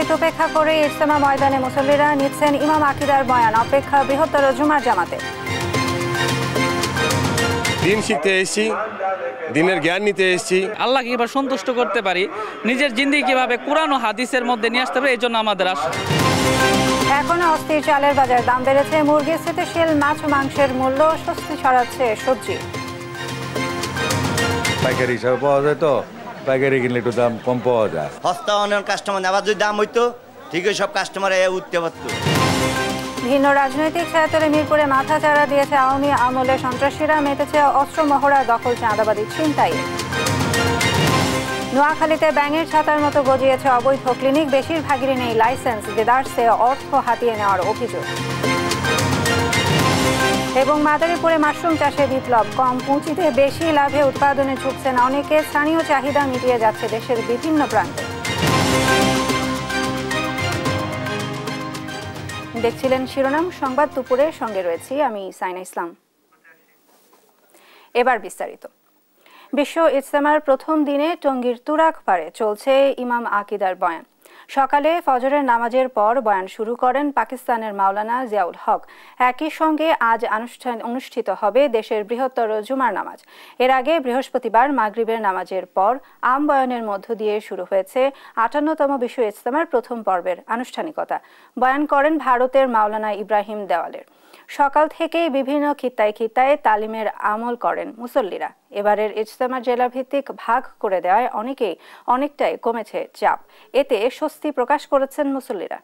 শীত উপেক্ষা করে ইজতেমা ময়দানে মুসল্লিরা নিচ্ছেন ইমাম আকিদার বয়ান, অপেক্ষা বৃহত্তর জুমার জামাতে। দিন শিখতে এসেছি, দিনের জ্ঞান নিতে এসেছি। আল্লাহকে কিভাবে সন্তুষ্ট করতে পারি, নিজের জিন্দেগি কিভাবে কোরআন ও হাদিসের মধ্যে নিয়ে আসতে পারি, এই জন্য আমাদের আশা। এখনো অস্থির চালের বাজার, দাম বেড়েছে মুরগি, স্থিতিশীল মাছ মাংসের মূল্য, স্বস্তি ছড়াচ্ছে সবজি। পাইকারি হিসাবে পাওয়া যায়, তো পাইকারি কিনলে একটু দাম কম পাওয়া যায়। হস্তা অনেক কাস্টমার আবার যদি দাম হইতো ঠিক সব কাস্টমার উঠতে পারতো। ভিন্ন রাজনৈতিক ছায়াতলে মিরপুরে মাথা চাড়া দিয়েছে আওয়ামী আমলে সন্ত্রাসীরা, মেতেছে অস্ত্র মহড়া, দখল চাঁদাবাদী ছিনতাই। নোয়াখালীতে ব্যাঙের ছাতার মতো গজিয়েছে অবৈধ ক্লিনিক, বেশিরভাগেরই নেই লাইসেন্স, দেদারসে অর্থ হাতিয়ে নেওয়ার অভিযোগ। এবং মাদারীপুরে মাশরুম চাষে বিপ্লব, কম পুঁজিতে বেশি লাভে উৎপাদনে ঝুঁকছেন অনেকে, স্থানীয় চাহিদা মিটিয়ে যাচ্ছে দেশের বিভিন্ন প্রান্তে। দেখছিলেন শিরোনাম সংবাদ দুপুরের, সঙ্গে রয়েছি আমি সাইনা ইসলাম। এবার বিস্তারিত। বিশ্ব ইজতেমার প্রথম দিনে টঙ্গীর তুরাগ পাড়ে চলছে ইমাম আকিদার বয়ান। সকালে ফজরের নামাজের পর বয়ান শুরু করেন পাকিস্তানের মাওলানা জিয়াউল হক। একই সঙ্গে আজ অনুষ্ঠিত হবে দেশের বৃহত্তর জুমার নামাজ। এর আগে বৃহস্পতিবার মাগরিবের নামাজের পর আম বয়ানের মধ্য দিয়ে শুরু হয়েছে ৫৮তম বিশ্ব ইজতেমার প্রথম পর্বের আনুষ্ঠানিকতা। বয়ান করেন ভারতের মাওলানা ইব্রাহিম দেওয়ালের। সকাল থেকেই বিভিন্ন খিত্তায় খিত্তায় তালিমের আমল করেন মুসল্লিরা। এবারের ইজতেমা জেলাভিত্তিক ভাগ করে দেওয়ায় অনেকটাই কমেছে চাপ, এতে স্বস্তি প্রকাশ করেছেন মুসল্লিরা।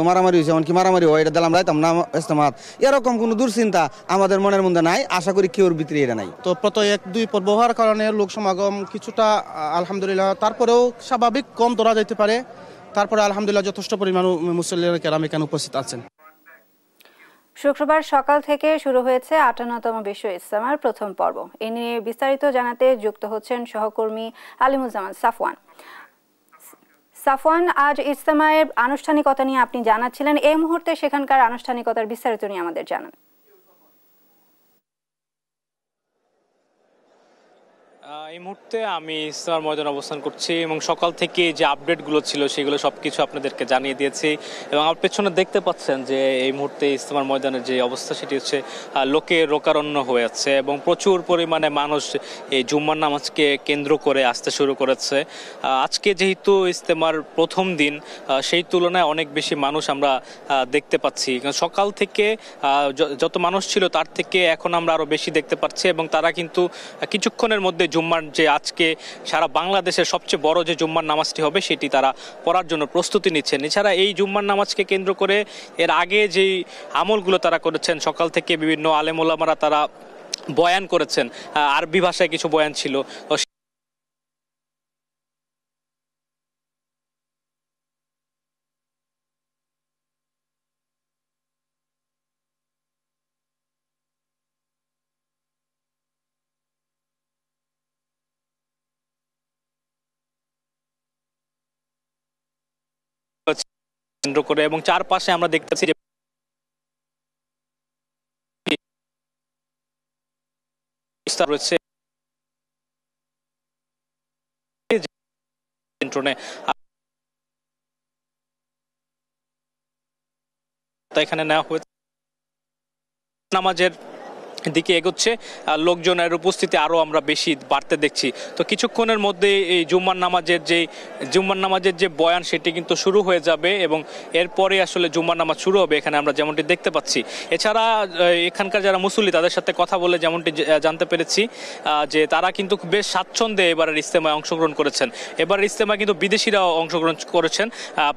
মারামারি হয়েছে, এমনকি মারামারি হয়, এটা দিলাম রাইতাম না ইজতেমাত, এরকম কোনো দুশ্চিন্তা আমাদের মনের মধ্যে নাই। আশা করি কেউর ভিতরে এটা নাই। তো প্রত ১-২ পর্ব হওয়ার কারণে লোক সমাগম কিছুটা আলহামদুলিল্লাহ, তারপরেও স্বাভাবিক কম ধরা যেতে পারে। তারপরে আলহামদুলিল্লাহ যথেষ্ট পরিমাণ মুসল্লিরা কেরাম এখানে উপস্থিত আছেন। শুক্রবার সকাল থেকে শুরু হয়েছে ৫৮তম বিশ্ব ইজতেমার প্রথম পর্ব। এ নিয়ে বিস্তারিত জানাতে যুক্ত হচ্ছেন সহকর্মী আলিমুজ্জামান সাফওয়ান। সাফওয়ান, আজ ইজতেমায়ের আনুষ্ঠানিকতা নিয়ে আপনি জানাচ্ছিলেন, এই মুহূর্তে সেখানকার আনুষ্ঠানিকতার বিস্তারিত নিয়ে আমাদের জানান। এই মুহূর্তে আমি ইজতেমার ময়দানে অবস্থান করছি এবং সকাল থেকে যে আপডেটগুলো ছিল সেগুলো সবকিছু আপনাদেরকে জানিয়ে দিয়েছি। এবং আমার পেছনে দেখতে পাচ্ছেন যে এই মুহূর্তে ইজতেমার ময়দানের যে অবস্থা সেটি হচ্ছে লোকে লোকারণ্য হয়ে যাচ্ছে এবং প্রচুর পরিমাণে মানুষ এই জুম্মার নামাজকে কেন্দ্র করে আসতে শুরু করেছে। আজকে যেহেতু ইজতেমার প্রথম দিন, সেই তুলনায় অনেক বেশি মানুষ আমরা দেখতে পাচ্ছি। সকাল থেকে যত মানুষ ছিল তার থেকে এখন আমরা আরও বেশি দেখতে পাচ্ছি এবং তারা কিন্তু কিছুক্ষণের মধ্যে জুম্মার যে আজকে সারা বাংলাদেশের সবচেয়ে বড় যে জুম্মার নামাজটি হবে সেটি তারা পড়ার জন্য প্রস্তুতি নিচ্ছেন। এছাড়া এই জুম্মার নামাজকে কেন্দ্র করে এর আগে যেই আমলগুলো তারা করেছেন, সকাল থেকে বিভিন্ন আলেম ওলামারা তারা বয়ান করেছেন, আরবি ভাষায় কিছু বয়ান ছিল, কেন্দ্র করে এবং চারপাশে আমরা দেখতেছি যে রয়েছে এখানে নেওয়া হয়েছে। নামাজের দিকে এগোচ্ছে, লোকজনের উপস্থিতি আরও আমরা বেশি বাড়তে দেখছি। তো কিছুক্ষণের মধ্যে এই জুম্মার নামাজের যে বয়ান সেটি কিন্তু শুরু হয়ে যাবে এবং এরপরে আসলে জুম্মার নামাজ শুরু হবে, এখানে আমরা যেমনটি দেখতে পাচ্ছি। এছাড়া এখানকার যারা মুসল্লি তাদের সাথে কথা বলে যেমনটি জানতে পেরেছি যে তারা কিন্তু বেশ স্বাচ্ছন্দ্যে এবারের ইজতেমায় অংশগ্রহণ করেছেন। এবারের ইজতেমায় কিন্তু বিদেশিরাও অংশগ্রহণ করেছেন।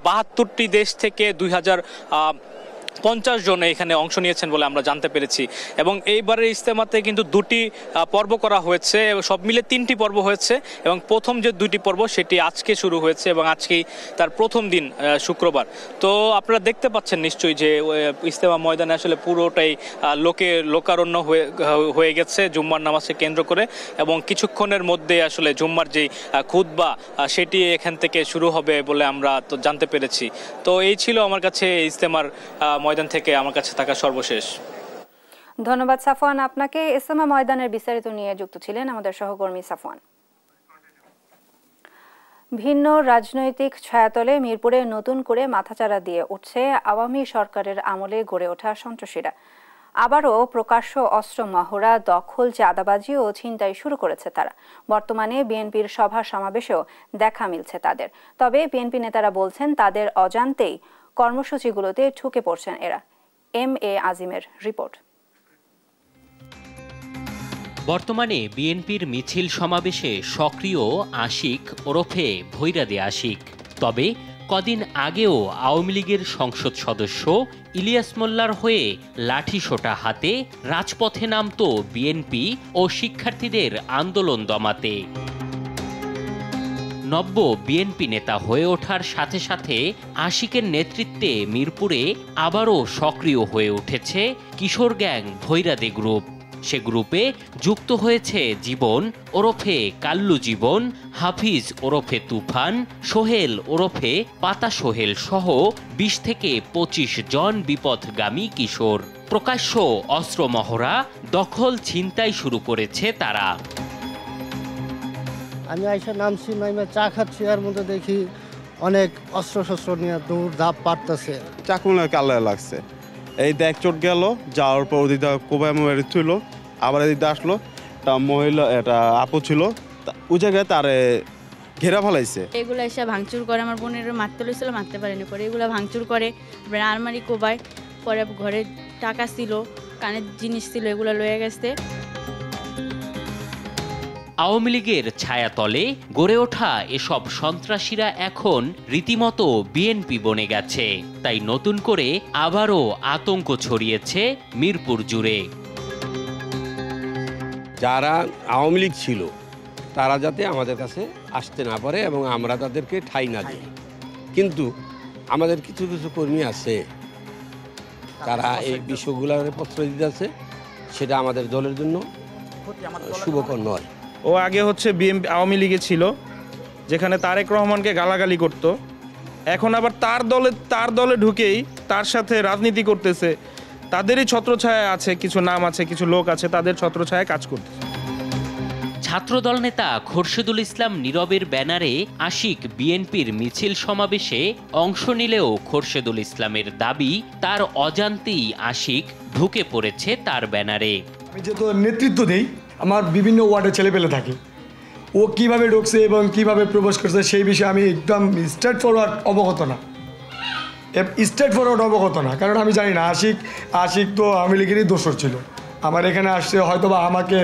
৭২টি দেশ থেকে ২০50 জন এখানে অংশ নিয়েছেন বলে আমরা জানতে পেরেছি। এবং এইবারের ইজতেমাতে কিন্তু ২টি পর্ব করা হয়েছে, সব মিলে ৩টি পর্ব হয়েছে এবং প্রথম যে ২টি পর্ব সেটি আজকে শুরু হয়েছে এবং আজকেই তার প্রথম দিন, শুক্রবার। তো আপনারা দেখতে পাচ্ছেন নিশ্চয়ই যে ইজতেমা ময়দানে আসলে পুরোটাই লোকারণ্য হয়ে গেছে জুম্মার নামাজকে কেন্দ্র করে এবং কিছুক্ষণের মধ্যে আসলে জুম্মার যেই খুতবা সেটি এখান থেকে শুরু হবে বলে আমরা তো জানতে পেরেছি। তো এই ছিল আমার কাছে ইজতেমার ময়দান থেকে আমার কাছে থাকা সর্বশেষ। ধন্যবাদ সাফওয়ান আপনাকে। ইজতেমা ময়দানের বিস্তারিত নিয়ে যুক্ত ছিলেন আমাদের সহকর্মী সাফওয়ান। ভিন্ন রাজনৈতিক ছায়াতলে মিরপুরে নতুন করে মাথাচাড়া দিয়ে উঠছে আওয়ামী সরকারের আমলে গড়ে ওঠা সন্ত্রাসীরা। আবারও প্রকাশ্য অস্ত্র মহড়া, দখল, চাঁদাবাজি ও ছিনতাই শুরু করেছে তারা। বর্তমানে বিএনপির সভা সমাবেশেও দেখা মিলছে তাদের। তবে বিএনপি নেতারা বলছেন তাদের অজান্তেই কর্মসূচিগুলোতে ঢুকে পড়ছেন এরা। M A আজিমের report. বর্তমানে বিএনপির মিছিল সমাবেশে সক্রিয় আশিক ওরফে ভৈরাদে আশিক। তবে কদিন আগেও আওয়ামী লীগের সংসদ সদস্য ইলিয়াস মোল্লার হয়ে লাঠিসোঁটা হাতে রাজপথে নামত বিএনপি ও শিক্ষার্থীদের আন্দোলন দমাতে। নব্য বিএনপি নেতা হয়ে ওঠার সাথে সাথে আশিকের নেতৃত্বে মিরপুরে আবারও সক্রিয় হয়ে উঠেছে কিশোর গ্যাং ভৈরাদে গ্রুপ। সে গ্রুপে যুক্ত হয়েছে জীবন ওরফে কাল্লু জীবন, হাফিজ ওরফে তুফান, সোহেল ওরফে পাতা সোহেল সহ ২০ থেকে ২৫ জন বিপথগামী কিশোর। প্রকাশ্য অস্ত্র মহড়া, দখল, ছিনতাই শুরু করেছে তারা। আমি আইসা নামছি, নাইমা চা খাচ্ছি, আর মধ্যে দেখি অনেক অস্ত্র শস্ত্র নিয়ে দৌড় ধাপ পারতেছে। চাকুনা কালে লাগছে, এই দেখ চোট গেল, যাওয়ার পর ওদিকে কোবাই মোবাইল ছিল, আবার এদিকে আসলো একটা মহিলা, একটা আপু ছিল, ওই জায়গায় তারে ঘেরা ফেলাইছে। এগুলো এসে ভাঙচুর করে, আমার বোনের মারতে লইছিল, মারতে পারেনি, পরে এগুলো ভাঙচুর করে, আলমারি কোবায়, পরে ঘরে টাকা ছিল, কানের জিনিস ছিল, এগুলো লয়ে গেছে। আওয়ামী লীগের ছায়াতলে গড়ে ওঠা এসব সন্ত্রাসীরা এখন রীতিমতো বিএনপি বনে গেছে। তাই নতুন করে আবারও আতঙ্ক ছড়িয়েছে মিরপুর জুড়ে। যারা আওয়ামী লীগ ছিল তারা যাতে আমাদের কাছে আসতে না পারে এবং আমরা তাদেরকে ঠাঁই না দিই। কিন্তু আমাদের কিছু কিছু কর্মী আছে তারা এই বিষয়গুলোর পত্র দিতে আছে, সেটা আমাদের দলের জন্য শুভকর নয়। ও আগে হচ্ছে বিএনপি আওয়ামী লীগে ছিল, যেখানে তারেক রহমানকে গালাগালি করত, এখন আবার তার দলে ঢুকেই তার সাথে রাজনীতি করতেছে। তাদেরই ছত্রছায়া আছে, কিছু নাম আছে, কিছু লোক আছে, তাদের ছত্রছায়ায় কাজ করতেছে। ছাত্রদল নেতা খোরশেদুল ইসলাম নীরবের ব্যানারে আশিক বিএনপির মিছিল সমাবেশে অংশ নিলেও খোরশেদুল ইসলামের দাবি তার অজান্তেই আশিক ঢুকে পড়েছে তার ব্যানারে। আমি যেহেতু নেতৃত্ব দেই, আমার বিভিন্ন ওয়ার্ডে ছেলেপেলে থাকে, ও কিভাবে ঢুকছে এবং কিভাবে প্রবেশ করছে সেই বিষয়ে আমি একদম স্ট্রেট ফরওয়ার্ড অবগত না, কারণ আমি জানি না আশিক তো আওয়ামী লীগেরই দোষর ছিল, আমার এখানে আসছে হয়তোবা আমাকে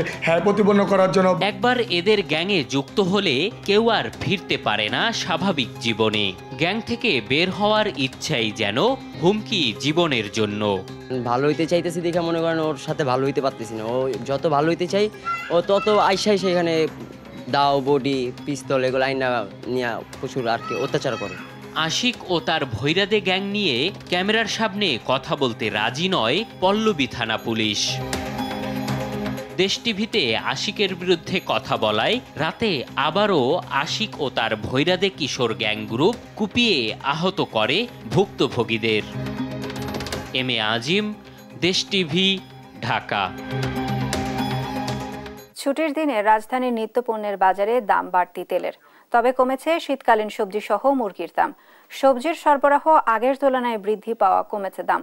প্রতিপন্ন করার জন্য। একবার এদের গ্যাংয়ে যুক্ত হলে কেউ আর ফিরতে পারে না স্বাভাবিক জীবনে। গ্যাং থেকে বের হওয়ার ইচ্ছাই যেন হুমকি জীবনের জন্য। ভালো হইতে চাইতেছি দেখে মনে করেন ওর সাথে ভালো হইতে পারতেছি না। ও যত ভালো হইতে চাই ও তত আইসা এখানে দাও, বডি, পিস্তল এগুলো আইনা নিয়ে প্রচুর আর কি অত্যাচার করে। আশিক ও তার ভৈরাদে গ্যাং নিয়ে ক্যামেরার সামনে কথা বলতে রাজি নয় পল্লবী থানা পুলিশ। দেশ টিভিতে আশিকের বিরুদ্ধে কথা বলায় রাতে আবারও আশিক ও তার ভৈরাদে কিশোর গ্যাং গ্রুপ কুপিয়ে আহত করে ভুক্তভোগীদের। এম এ আজিম, দেশ টিভি, ঢাকা। ছুটির দিনে রাজধানীর নিত্যপণ্যের বাজারে দাম বাড়তি তেলের, তবে কমেছে শীতকালীন সবজি সহ মুরগির দাম। সবজির সরবরাহ আগের তুলনায় বৃদ্ধি পাওয়া কমেছে দাম।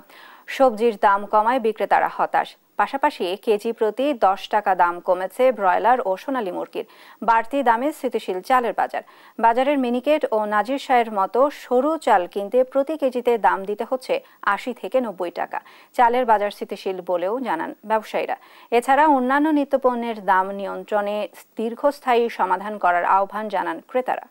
সবজির দাম কমায় বিক্রেতারা হতাশ। পাশাপাশি কেজি প্রতি 10 টাকা দাম কমেছে ব্রয়লার ও সোনালী মুরগির। বাড়তি দামে স্থিতিশীল চালের বাজার। বাজারের মিনিকেট ও নাজির শাহের মতো সরু চাল কিনতে প্রতি কেজিতে দাম দিতে হচ্ছে 80 থেকে 90 টাকা। চালের বাজার স্থিতিশীল বলেও জানান ব্যবসায়ীরা। এছাড়া অন্যান্য নিত্যপণ্যের দাম নিয়ন্ত্রণে দীর্ঘস্থায়ী সমাধান করার আহ্বান জানান ক্রেতারা।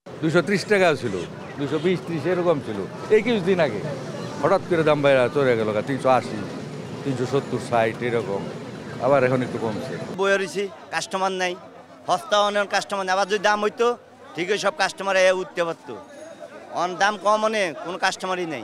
$230 টাকা ছিল, 220-30 এরকম ছিল এই কিছুদিন আগে। হঠাৎ করে দাম বাইরে চলে গেল 380, 370, 60 এরকম। আবার এখন একটু কমছে। বই রয়েছি, কাস্টমার নাই, সস্তা অনেক কাস্টমার নেই। আবার যদি দাম হইতো ঠিক আছে, সব কাস্টমার উঠতে পারতো। দাম কম, কোনো কাস্টমারই নেই।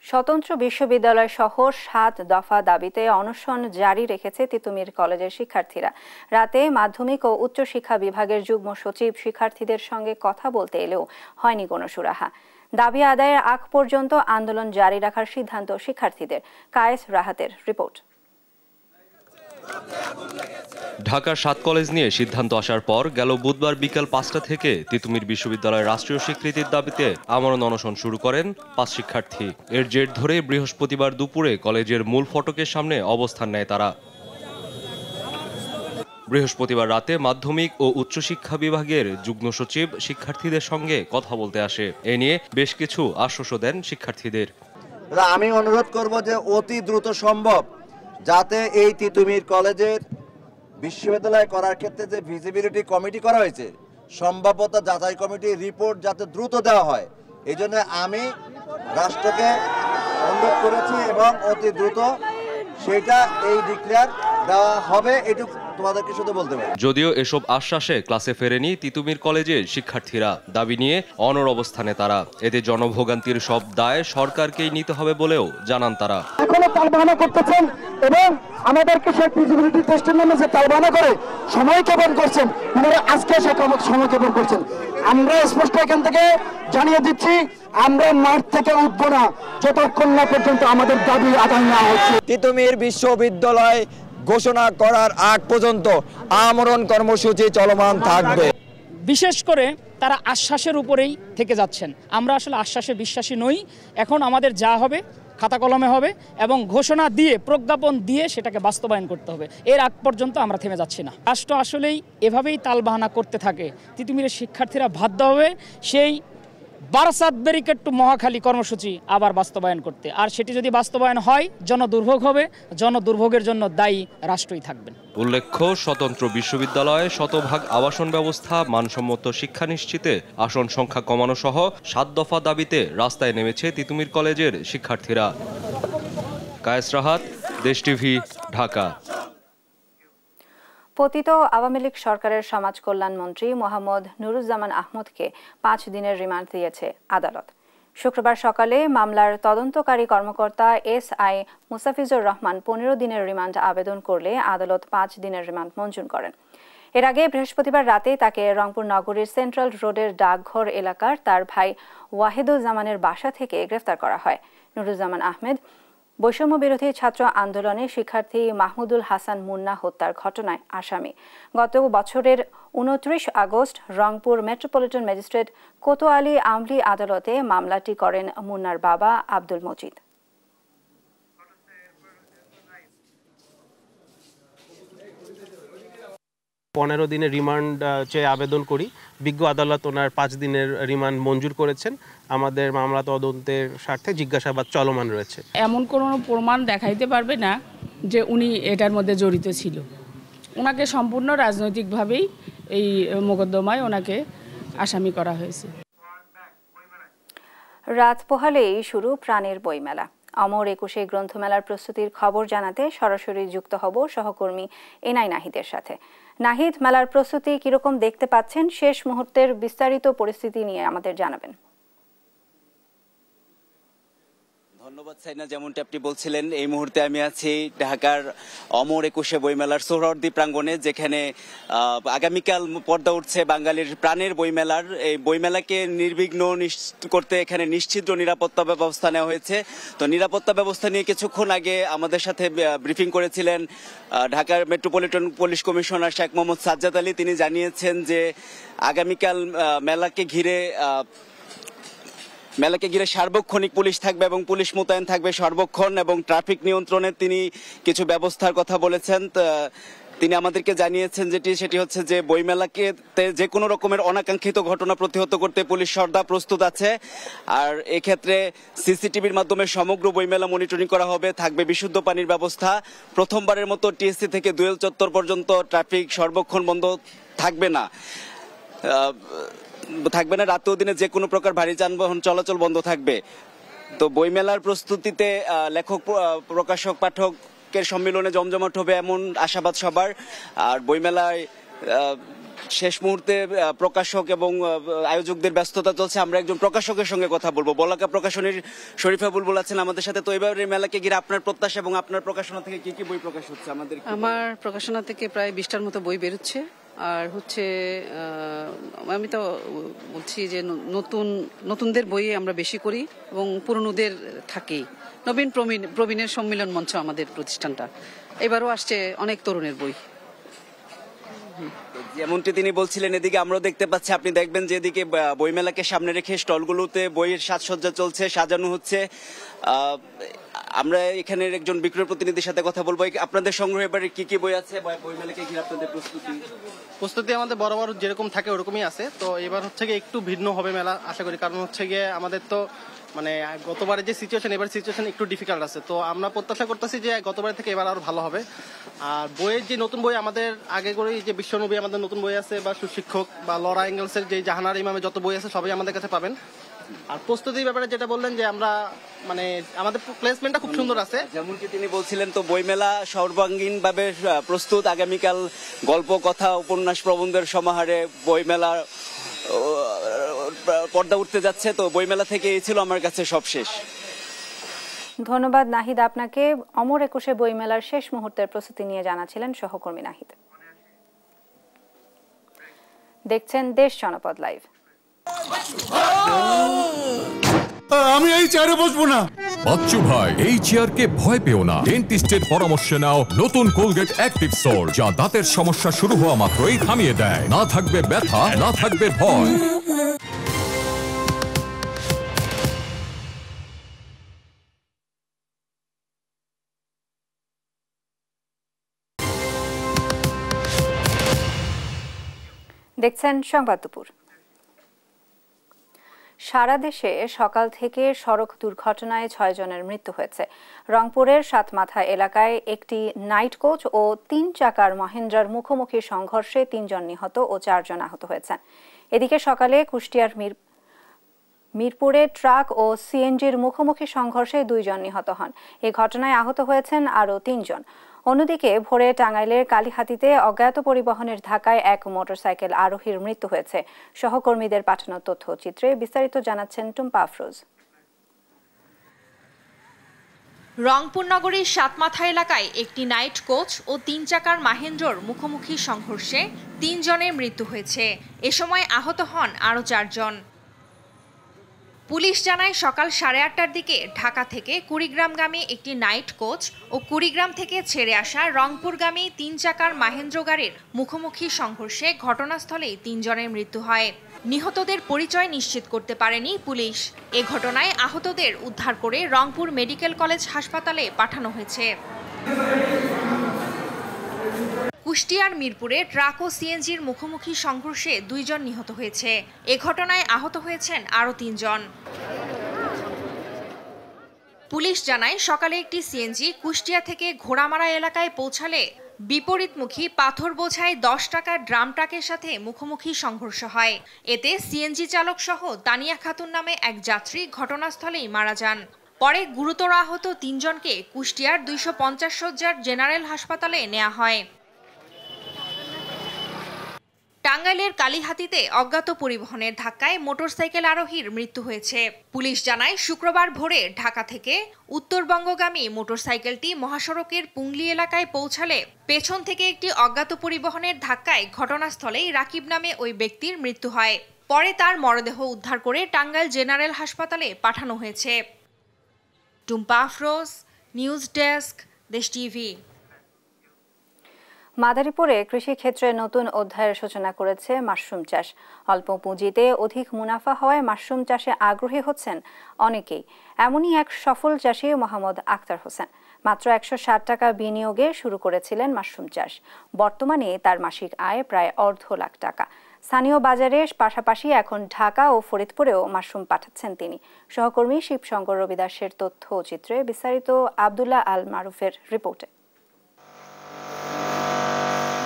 স্বতন্ত্র বিশ্ববিদ্যালয় সহ 7 দফা দাবিতে অনশন জারি রেখেছে তিতুমির কলেজের শিক্ষার্থীরা। রাতে মাধ্যমিক ও উচ্চশিক্ষা বিভাগের যুগ্ম সচিব শিক্ষার্থীদের সঙ্গে কথা বলতে এলেও হয়নি কোনো সুরাহা। দাবি আদায়ের আগ পর্যন্ত আন্দোলন জারি রাখার সিদ্ধান্ত শিক্ষার্থীদের। কায়েস রাহাতের রিপোর্ট। ঢাকার 7 কলেজ নিয়ে সিদ্ধান্ত আসার পর গেল বুধবার বিকেল 5টা থেকে তিতুমির বিশ্ববিদ্যালয়ের রাষ্ট্রীয় স্বীকৃতির দাবিতে আমরণ অনশন শুরু করেন 5 শিক্ষার্থী। এর জের ধরে বৃহস্পতিবার দুপুরে কলেজের মূল ফটকের সামনে অবস্থান নেয় তারা। বৃহস্পতিবার রাতে মাধ্যমিক ও উচ্চশিক্ষা বিভাগের যুগ্ম সচিব শিক্ষার্থীদের সঙ্গে কথা বলতে আসে। এ নিয়ে বেশ কিছু আশ্বাসও দেন শিক্ষার্থীদের। আমি অনুরোধ করব যে অতি দ্রুত সম্ভব যাতে এই তিতুমির কলেজের বিশ্ববিদ্যালয় করার ক্ষেত্রে যে ভিজিবিলিটি কমিটি করা হয়েছে, সম্ভাব্যতা যাচাই কমিটির রিপোর্ট যাতে দ্রুত দেওয়া হয়, এই জন্য আমি রাষ্ট্রকে অনুরোধ করেছি এবং অতি দ্রুত সেটা এই ডিক্লেয়ার দেওয়া হবে, এটুকু তোমাদেরকে শুধু বলতে পারি। যদিও এসব আশ্বাসে ক্লাসে ফেরেনি তিতুমির কলেজের শিক্ষার্থীরা। দাবি নিয়ে অনড় অবস্থানে তারা। এতে জনভোগান্তির সব দায় সরকারকেই নিতে হবে বলেও জানান তারা। এখনো তালবাহানা করতেছেন এবং আমাদেরকে সেই ফিজিবিলিটি টেস্টের নামে যে তালবাহানা করে সময় ক্ষেপণ করছেন, ওনারা আজকে সে সময় ক্ষেপণ করছেন। আমরা স্পষ্ট এখান থেকে জানিয়ে দিচ্ছি, আমরা মাঠ থেকে উঠবো না যতক্ষণ না পর্যন্ত আমাদের দাবি আদায় না হচ্ছে। তিতুমির বিশ্ববিদ্যালয় ঘোষণা করার আগ পর্যন্ত আমরণ কর্মসূচি চলমান থাকবে। বিশেষ করে তারা আশ্বাসের উপরেই থেকে যাচ্ছেন। আমরা আসলে আশ্বাসে বিশ্বাসী নই। এখন আমাদের যা হবে খাতা কলমে হবে এবং ঘোষণা দিয়ে প্রজ্ঞাপন দিয়ে সেটাকে বাস্তবায়ন করতে হবে। এর আগ পর্যন্ত আমরা থেমে যাচ্ছি না। রাষ্ট্র আসলেই এভাবেই তালবাহানা করতে থাকে, তিতুমিরের শিক্ষার্থীরা বাধ্য হবে সেই বারাসাত ব্যারিকেড টু মহাখালী কর্মসূচি আবার বাস্তবায়ন করতে। আর সেটি যদি বাস্তবায়ন হয় জনদুর্ভোগ হবে, জনদুর্ভোগের জন্য দায়ী রাষ্ট্রই থাকবেন। উল্লেখ্য, স্বতন্ত্র বিশ্ববিদ্যালয়ে শতভাগ আবাসন ব্যবস্থা, মানসম্মত শিক্ষা নিশ্চিতে আসন সংখ্যা কমানো সহ 7 দফা দাবিতে রাস্তায় নেমেছে তিতুমির কলেজের শিক্ষার্থীরা। কায়েস রাহাত, দেশ টিভি, ঢাকা। পতিত আওয়ামী লীগ সরকারের সমাজ কল্যাণ মন্ত্রী মোহাম্মদ নুরুজ্জামান আহমদকে 5 দিনের রিমান্ড দিয়েছে আদালত। শুক্রবার সকালে মামলার তদন্তকারী কর্মকর্তা SI মুসাফিজুর রহমান 15 দিনের রিমান্ড আবেদন করলে আদালত 5 দিনের রিমান্ড মঞ্জুর করেন। এর আগে বৃহস্পতিবার রাতে তাকে রংপুর নগরীর সেন্ট্রাল রোডের ডাকঘর এলাকার তার ভাই ওয়াহিদুজ্জামানের বাসা থেকে গ্রেফতার করা হয়। নুরুজ্জামান আহমেদ বৈষম্য বিরোধী ছাত্র আন্দোলনে শিক্ষার্থী মাহমুদুল হাসান মুন্না হত্যার ঘটনায় আসামি। গত বছরের 29 August Rangpur metropolitan magistrate Kotwali আমলি আদালতে মামলাটি করেন মুন্নার বাবা আব্দুল মজিদ। পনেরো দিনের রিমান্ড চেয়ে আবেদন করি। বিজ্ঞ আদালত ওনার 5 দিনের রিমান্ড মঞ্জুর করেছেন। আমাদের মামলা তদন্তের স্বার্থে জিজ্ঞাসাবাদ চলমান রয়েছে। এমন কোনো প্রমাণ দেখাইতে পারবে না যে উনি এটার মধ্যে জড়িত ছিল। ওনাকে সম্পূর্ণ রাজনৈতিকভাবেই এই মোকদ্দমায় ওনাকে আসামি করা হয়েছে। রাত পোহালেই শুরু প্রাণের বইমেলা। অমর 21 গ্রন্থমেলার প্রস্তুতির খবর জানাতে সরাসরি যুক্ত হব সহকর্মী এনআই নাহিদের সাথে। নাহিদ, মেলার প্রস্তুতি কিরকম দেখতে পাচ্ছেন? শেষ মুহূর্তের বিস্তারিত পরিস্থিতি নিয়ে আমাদের জানাবেন। ধন্যবাদ সাইনা, যেমনটা আপনি বলছিলেন এই মুহূর্তে আমি আছি ঢাকার অমর 21 বইমেলার সোহরাওয়ার্দী প্রাঙ্গণে, যেখানে আগামীকাল পর্দা উঠছে বাঙালির প্রাণের বইমেলার। এই বইমেলাকে নির্বিঘ্ন করতে এখানে নিশ্চিদ্র নিরাপত্তা ব্যবস্থা নেওয়া হয়েছে। তো নিরাপত্তা ব্যবস্থা নিয়ে কিছুক্ষণ আগে আমাদের সাথে ব্রিফিং করেছিলেন ঢাকার metropolitan police commissioner Sheikh Mohammad Sajjad Ali. তিনি জানিয়েছেন যে আগামীকাল মেলাকে ঘিরে সার্বক্ষণিক পুলিশ থাকবে এবং পুলিশ মোতায়েন থাকবে সর্বক্ষণ, এবং ট্রাফিক নিয়ন্ত্রণে তিনি কিছু ব্যবস্থার কথা বলেছেন। তিনি আমাদেরকে জানিয়েছেন সেটি হচ্ছে যে বইমেলাকে যে কোনো রকমের অনাকাঙ্ক্ষিত ঘটনা প্রতিহত করতে পুলিশ সর্দা প্রস্তুত আছে। আর এক্ষেত্রে সিসিটিভির মাধ্যমে সমগ্র বইমেলা মনিটরিং করা হবে। থাকবে বিশুদ্ধ পানির ব্যবস্থা। প্রথমবারের মতো টিএসসি থেকে দোয়েল চত্বর পর্যন্ত ট্রাফিক সর্বক্ষণ বন্ধ থাকবে না। রাতেও দিনে যে কোনো প্রকার ভারী যানবাহন চলাচল বন্ধ থাকবে। তো বইমেলার প্রস্তুতিতে লেখক, প্রকাশক, পাঠকের সম্মেলনে জমজমাট হবে এমন আশাবাদ সবার। আর বইমেলায় শেষ মুহূর্তে প্রকাশক এবং আয়োজকদের ব্যস্ততা চলছে। আমরা একজন প্রকাশকের সঙ্গে কথা বলবো। বলাকা প্রকাশনীর শরীফা বুলবুল আছেন আমাদের সাথে। তো এবার এই মেলাকে ঘিরে আপনার প্রত্যাশা এবং আপনার প্রকাশনা থেকে কি কি বই প্রকাশ হচ্ছে আমাদের? আমার প্রকাশনা থেকে প্রায় 20টার মতো বই বেরোচ্ছে। আর হচ্ছে আমি তো বলছি যে নতুনদের বই আমরা বেশি করি এবং পুরনোদের থাকেই। নবীন প্রবীণের সম্মিলন মঞ্চ আমাদের প্রতিষ্ঠানটা। এবারও আসছে অনেক তরুণের বই। যেমনটি তিনি বলছিলেন, এদিকে আমরাও দেখতে পাচ্ছি। আপনি দেখবেন যে এদিকে বইমেলাকে সামনে রেখে স্টলগুলোতে বইয়ের সাজসজ্জা চলছে, সাজানো হচ্ছে। আমরা এখানের একজন বিক্রয় প্রতিনিধির সাথে কথা বলবো। আপনাদের সংগ্রহে এবারে কি কি বই আছে? বইমেলাকে ঘিরে আপনাদের প্রস্তুতি আমাদের বরাবর যেরকম থাকে ওরকমই আছে। তো এবার হচ্ছে গিয়ে একটু ভিন্ন হবে মেলা আশা করি, কারণ হচ্ছে গিয়ে আমাদের তো মানে গতবারের যে সিচুয়েশন, এবার সিচুয়েশন একটু ডিফিকাল্ট আছে। তো আমরা প্রত্যাশা করতেছি যে গতবারের থেকে এবার আরো ভালো হবে। আর বইয়ের যে নতুন বই আমাদের আগে করে যে বিশ্বনবী আমাদের নতুন বই আছে, বা সুশিক্ষক বা লরা এঙ্গেলসের যে জাহানার ইমামের যত বই আছে সবই আমাদের কাছে পাবেন। আর প্রস্তুতির ব্যাপারে যেটা বললেন যে আমরা মানে আমাদের প্লেসমেন্টটা খুব সুন্দর আছে, যেমনকি তিনি বলছিলেন। তো বইমেলা সর্বাঙ্গীনভাবে প্রস্তুত। আগামীকাল গল্প, কথা, উপন্যাস, প্রবন্ধের সমাহারে বইমেলা পর্দা উঠতে যাচ্ছে। তো বইমেলা থেকে এই ছিল আমার কাছে সবশেষ। ধন্যবাদ নাহিদ আপনাকে। অমর একুশে বইমেলার শেষ মুহূর্তের প্রস্তুতি নিয়ে জানাছিলেন সহকর্মী নাহিদ। দেখছেন দেশ জনপদ লাইভ। আমি এই চেয়ারে বসবো না। বাচ্চু ভাই, এই চেয়ারকে ভয় পেও না। ডেন্টিস্টের পরামর্শ নাও নতুন কোলগেট অ্যাক্টিভ সোল, যা দাঁতের সমস্যা শুরু হওয়া মাত্রই থামিয়ে দেয়। না থাকবে ব্যথা, না থাকবে ভয়। দেখছেন সংবাদ দুপুর। সারা দেশে সকাল থেকে সড়ক দুর্ঘটনায় 6 জনের মৃত্যু হয়েছে। রংপুরের সাতমাথা এলাকায় একটি নাইট কোচ ও 3 চাকার মহেন্দ্রার মুখোমুখি সংঘর্ষে 3 জন নিহত ও 4 জন আহত হয়েছেন। এদিকে সকালে কুষ্টিয়ার মিরপুরে ট্রাক ও সিএনজির মুখোমুখি সংঘর্ষে 2 জন নিহত হন। এই ঘটনায় আহত হয়েছেন আরও 3 জন। অন্যদিকে ভোরে টাঙ্গাইলের কালীহাতিতে অজ্ঞাত পরিবহনের ধাক্কায় এক মোটরসাইকেল আরোহীর মৃত্যু হয়েছে। সহকর্মীদের পাঠানো তথ্যচিত্রে বিস্তারিত জানাচ্ছেন টুম্পা আফরোজ। রংপুর নগরীর সাতমাথা এলাকায় একটি নাইট কোচ ও 3 চাকার মাহেন্দ্রর মুখোমুখি সংঘর্ষে 3 জনের মৃত্যু হয়েছে। এ সময় আহত হন আরও 4 জন। পুলিশ জানায় সকাল 8:30টার দিকে ঢাকা থেকে কুড়িগ্রামগামী একটি নাইট কোচ ও কুড়িগ্রাম থেকে ছেড়ে আসা রংপুরগামী 3 চাকার মাহেন্দ্র গাড়ির মুখোমুখি সংঘর্ষে ঘটনাস্থলেই 3 জনের মৃত্যু হয়। নিহতদের পরিচয় নিশ্চিত করতে পারেনি পুলিশ। এ ঘটনায় আহতদের উদ্ধার করে রংপুর মেডিকেল কলেজ হাসপাতালে পাঠানো হয়েছে। কুষ্টিয়ার মিরপুরে ট্রাক ও সিএনজির মুখোমুখি সংঘর্ষে 2 জন নিহত হয়েছে। এ ঘটনায় আহত হয়েছেন আরও 3 জন। পুলিশ জানায় সকালে একটি সিএনজি কুষ্টিয়া থেকে ঘোড়ামারা এলাকায় পৌঁছালে বিপরীতমুখী পাথর বোঝাই 10 টাকার ড্রাম ট্রাকের সাথে মুখোমুখি সংঘর্ষ হয়। এতে সিএনজি চালক সহ তানিয়া খাতুন নামে এক যাত্রী ঘটনাস্থলেই মারা যান। পরে গুরুতর আহত 3 জনকে কুষ্টিয়ার 250 শয্যার জেনারেল হাসপাতালে নেওয়া হয়। টাঙ্গাইলের কালীহাতিতে অজ্ঞাত পরিবহনের ধাক্কায় মোটরসাইকেল আরোহীর মৃত্যু হয়েছে। পুলিশ জানায় শুক্রবার ভোরে ঢাকা থেকে উত্তরবঙ্গগামী মোটরসাইকেলটি মহাসড়কের পুংলি এলাকায় পৌঁছালে পেছন থেকে একটি অজ্ঞাত পরিবহনের ধাক্কায় ঘটনাস্থলেই রাকিব নামে ওই ব্যক্তির মৃত্যু হয়। পরে তার মরদেহ উদ্ধার করে টাঙ্গাইল জেনারেল হাসপাতালে পাঠানো হয়েছে। টুম্পা আফরোজ, নিউজ ডেস্ক, দেশ টিভি। মাদারীপুরে কৃষিক্ষেত্রে নতুন অধ্যায়ের সূচনা করেছে মাশরুম চাষ। অল্প পুঁজিতে অধিক মুনাফা হওয়ায় মাশরুম চাষে আগ্রহী হচ্ছেন অনেকেই। এমনই এক সফল চাষী মোহাম্মদ আক্তার হোসেন। মাত্র 160 টাকা বিনিয়োগে শুরু করেছিলেন মাশরুম চাষ। বর্তমানে তার মাসিক আয় প্রায় 2.5 লাখ টাকা। স্থানীয় বাজারের পাশাপাশি এখন ঢাকা ও ফরিদপুরেও মাশরুম পাঠাচ্ছেন তিনি। সহকর্মী শিবশঙ্কর রবিদাসের তথ্য ও চিত্রে বিস্তারিত আব্দুল্লাহ আল মারুফের রিপোর্টে।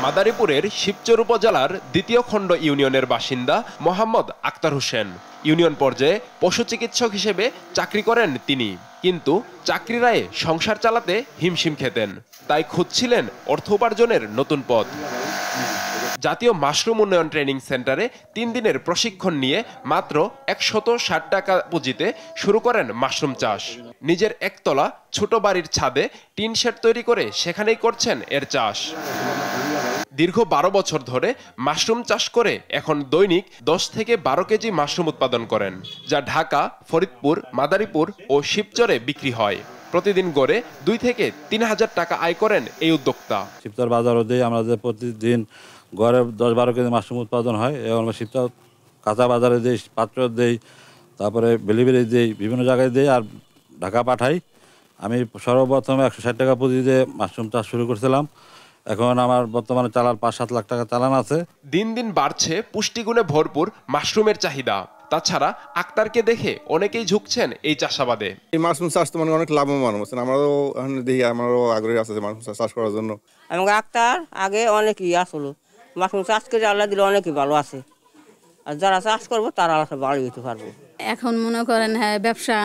মাদারীপুরের শিবচর উপজেলার 2য় খণ্ড ইউনিয়নের বাসিন্দা মোহাম্মদ আক্তার হোসেন। ইউনিয়ন পর্যায়ে পশু চিকিৎসক হিসেবে চাকরি করেন তিনি, কিন্তু চাকরির আয়ে সংসার চালাতে হিমশিম খেতেন। তাই খুঁজছিলেন অর্থ উপার্জনের নতুন পথ। জাতীয় মাশরুম উন্নয়ন ট্রেনিং সেন্টারে 3 দিনের প্রশিক্ষণ নিয়ে মাত্র 160 টাকা পুঁজিতে শুরু করেন মাশরুম চাষ। নিজের একতলা ছোট বাড়ির ছাদে টিন শেড তৈরি করে সেখানেই করছেন এর চাষ। দীর্ঘ 12 বছর ধরে মাশরুম চাষ করে এখন দৈনিক 10 থেকে 12 কেজি মাশরুম উৎপাদন করেন, যা ঢাকা, ফরিদপুর, মাদারীপুর ও শিবচরে বিক্রি হয়। প্রতিদিন গড়ে 2 থেকে 3 হাজার টাকা আয় করেন এই উদ্যোক্তা। শিবচর বাজারও দেই আমরা, যে প্রতিদিন গড়ে 10-12 কেজি মাশরুম উৎপাদন হয়। এবং আমরা শিবচর কাঁচা বাজারে দিই, পাত্র দেই, তারপরে ডেলিভারি দিই, বিভিন্ন জায়গায় দিই আর ঢাকা পাঠাই। আমি সর্বপ্রথমে 160 টাকা পুঁজি দিয়ে মাশরুম চাষ শুরু করেছিলাম। এখন আমার বর্তমানে চালান 5-7 লাখ টাকা চালান আছে। দিন দিন বাড়ছে পুষ্টিগুণে ভরপুর মাশরুমের চাহিদা। তাছাড়া আক্তারকে দেখে অনেকেই ঝুঁকছেন এই চাষাবাদে। এই মাশরুম চাষ তো মানে অনেক লাভবান হচ্ছেন, আমারও দেখি আমারও আগ্রহী আছে মাশরুম চাষ করার জন্য। আমাকে আক্তার আগে অনেকই আসলো মাশরুম চাষ করে আল্লাহ দিলে অনেকই ভালো আছে, আর যারা চাষ করবো তারা আল্লাহ ভালো হইতে পারবো। এখন মনে করেন হ্যাঁ ব্যবসা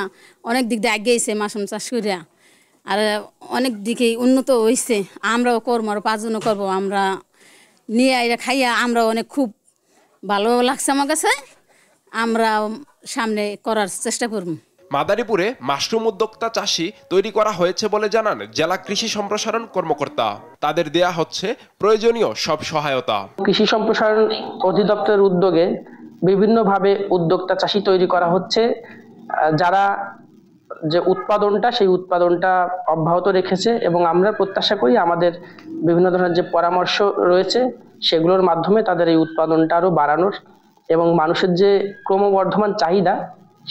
অনেক দিক দিয়ে এগিয়েছে মাশরুম চাষ করিয়া, আর অনেক দিকে উন্নত হয়েছে। আমরাও করবো, আরো 5 জনও করবো। আমরা নিয়ে আইরা খাইয়া আমরা অনেক খুব ভালো লাগছে আমার কাছে। আমরা সামনে করার চেষ্টা করব। মাদারীপুরে মাশরুম উদ্যোক্তা চাষি তৈরি করা হয়েছে বলে জানান জেলা কৃষি সম্প্রসারণ কর্মকর্তা। তাদের দেয়া হচ্ছে প্রয়োজনীয় সব সহায়তা। কৃষি সম্প্রসারণ অধিদপ্তরের উদ্যোগে বিভিন্নভাবে উদ্যোক্তা চাষি তৈরি করা হচ্ছে, যারা যে উৎপাদনটা সেই উৎপাদনটা অব্যাহত রেখেছে। এবং আমরা প্রত্যাশা করি আমাদের বিভিন্ন ধরনের যে পরামর্শ রয়েছে সেগুলোর মাধ্যমে তাদের এই উৎপাদনটা আরও বাড়ানোর এবং মানুষের যে ক্রমবর্ধমান চাহিদা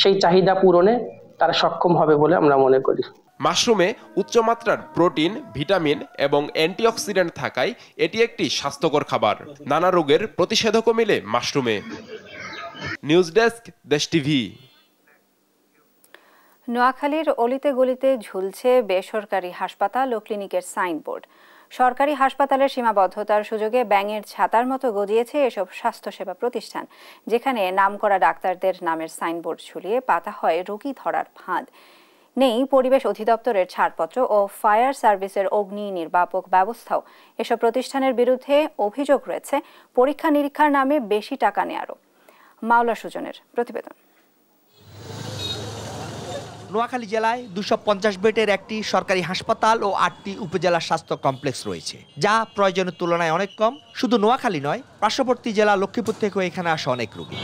সেই চাহিদা পূরণে তারা সক্ষম হবে বলে আমরা মনে করি। মাশরুমে উচ্চমাত্রার প্রোটিন, ভিটামিন এবং অ্যান্টিঅক্সিডেন্ট থাকায় এটি একটি স্বাস্থ্যকর খাবার। নানা রোগের প্রতিষেধকও মিলে মাশরুমে। নিউজ ডেস্ক, দেশ টিভি। নোয়াখালীর অলিতে গলিতে ঝুলছে বেসরকারি হাসপাতাল ও ক্লিনিকের সাইনবোর্ড। সরকারি হাসপাতালের সীমাবদ্ধতার সুযোগে ব্যাঙের ছাতার মতো গজিয়েছে এসব স্বাস্থ্যসেবা প্রতিষ্ঠান, যেখানে নামকরা ডাক্তারদের নামের সাইনবোর্ড ঝুলিয়ে পাতা হয় রোগী ধরার ফাঁদ। নেই পরিবেশ অধিদপ্তরের ছাড়পত্র ও ফায়ার সার্ভিসের অগ্নি নির্বাপক ব্যবস্থাও। এসব প্রতিষ্ঠানের বিরুদ্ধে অভিযোগ রয়েছে পরীক্ষা নিরীক্ষার নামে বেশি টাকা নেয়ারও। মাওলা সুজনের প্রতিবেদন। নোয়াখালী জেলায় 250 বেডের একটি সরকারি হাসপাতাল ও 8টি উপজেলা স্বাস্থ্য কমপ্লেক্স রয়েছে, যা প্রয়োজনের তুলনায় অনেক কম। শুধু নোয়াখালী নয়, পার্শ্ববর্তী জেলা লক্ষ্মীপুর থেকেও এখানে আসে অনেক রোগী।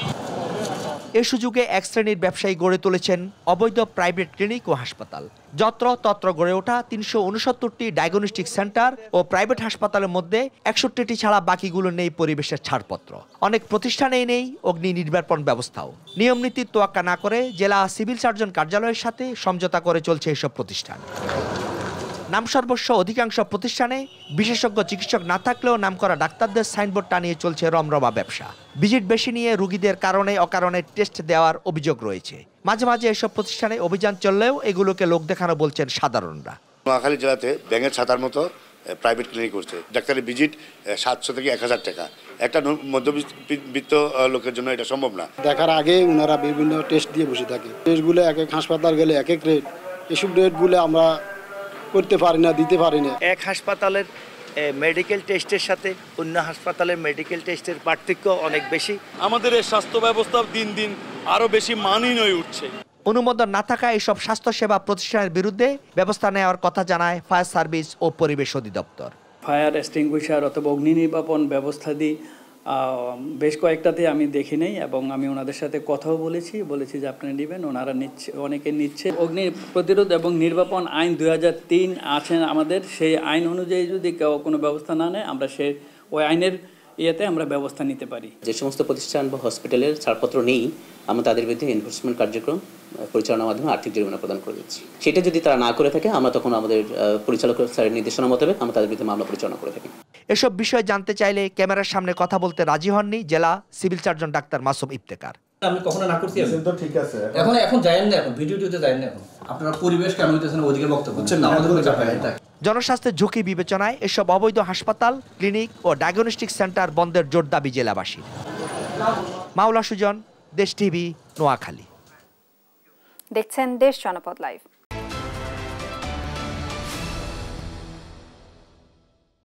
এ সুযোগে এক শ্রেণীর ব্যবসায়ী গড়ে তুলেছেন অবৈধ প্রাইভেট ক্লিনিক ও হাসপাতাল। যত্র তত্র গড়ে ওঠা 369টি ডায়াগনস্টিক সেন্টার ও প্রাইভেট হাসপাতালের মধ্যে 61টি ছাড়া বাকিগুলো নেই পরিবেশের ছাড়পত্র। অনেক প্রতিষ্ঠানেই নেই অগ্নি নির্বাপন ব্যবস্থাও। নিয়ম নীতির তোয়াক্কা না করে জেলা সিভিল সার্জন কার্যালয়ের সাথে সমঝোতা করে চলছে এসব প্রতিষ্ঠান। নামসর্বস্ব অধিকাংশ প্রতিষ্ঠানে বিশেষজ্ঞ চিকিৎসক না থাকলেও নামকরা ডাক্তারদের সাইনবোর্ড টানিয়ে চলছে রমরমা ব্যবসা। ভিজিট বেশি নিয়ে রোগীদের কারণে অকারণে টেস্ট দেওয়ার অভিযোগ রয়েছে। মাঝে মাঝে এসব প্রতিষ্ঠানে অভিযান চললেও এগুলোকে লোক দেখানো বলছেন সাধারণরা। নোয়াখালী জেলাতে ব্যাঙের ছাতার মতো প্রাইভেট ক্লিনিক করছে। ডাক্তারের ভিজিট 700 থেকে 1000 টাকা। একটা মধ্যবিত্ত লোকের জন্য এটা সম্ভব না। দেখার আগে ওনারা বিভিন্ন টেস্ট দিয়ে বসে থাকে। টেস্টগুলো এক এক হাসপাতাল গেলে এক এক রেট, এসব রেটগুলো আমরা করতে পারি না, দিতে পারি না। এক হাসপাতালের মেডিকেল টেস্টের সাথে অন্য হাসপাতালের মেডিকেল টেস্টের পার্থক্য অনেক বেশি। আমাদের এই স্বাস্থ্য ব্যবস্থা দিন দিন আরো বেশি মানহীন হয়ে উঠছে। অনুমোদন না থাকায় এসব স্বাস্থ্যসেবা প্রতিষ্ঠানের বিরুদ্ধে ব্যবস্থা নেওয়ার কথা জানায় ফায়ার সার্ভিস ও পরিবেশ অধিদপ্তর। ফায়ার এক্সটিংগুইশার অথবা অগ্নি নির্বাপন ব্যবস্থা দিয়ে বেশ কয়েকটাতে আমি দেখি নেই এবং আমি ওনাদের সাথে কথাও বলেছি যে আপনারা নেবেন, ওনারা নিচ্ছে, অনেকে নিচ্ছে। অগ্নি প্রতিরোধ এবং নির্বাপন আইন 2003 আছেন আমাদের, সেই আইন অনুযায়ী যদি কেউ কোনো ব্যবস্থা না নেয় আমরা ওই আইনের ইয়েতে আমরা ব্যবস্থা নিতে পারি। যে সমস্ত প্রতিষ্ঠান বা হসপিটালের ছাড়পত্র নেই, আমরা তাদের বিরুদ্ধে এনফোর্সমেন্ট কার্যক্রম পরিচালনার মাধ্যমে আর্থিক জরিমানা প্রদান করে দিচ্ছি। সেটা যদি তারা না করে থাকে আমরা তখন আমাদের পরিচালক স্যারের নির্দেশনা মোতাবেক আমরা তাদের বিরুদ্ধে মামলা পরিচালনা করে থাকি। এসব বিষয় জানতে চাইলে ক্যামেরার সামনে কথা বলতে রাজি হননি জেলা civil surgeon doctor Masum Iftekhar. আমি কখনো না করছি তো ঠিক আছে, এখন যায়েন না, এখন ভিডিওতে যায়েন না, এখন আপনারা পরিবেশ কেন হইতেছেন ওদিকে বক্তব্য হচ্ছে না, আমাদের জনস্বাস্থ্যের ঝুঁকি বিবেচনায় এসব অবৈধ হাসপাতাল, ক্লিনিক ও ডায়াগনস্টিক সেন্টার বন্ধের জোর দাবি জেলাবাসীর। মাওলা সুজন, দেশ টিভি, নোয়াখালী। দেখছেন দেশ জনপদ লাইভ।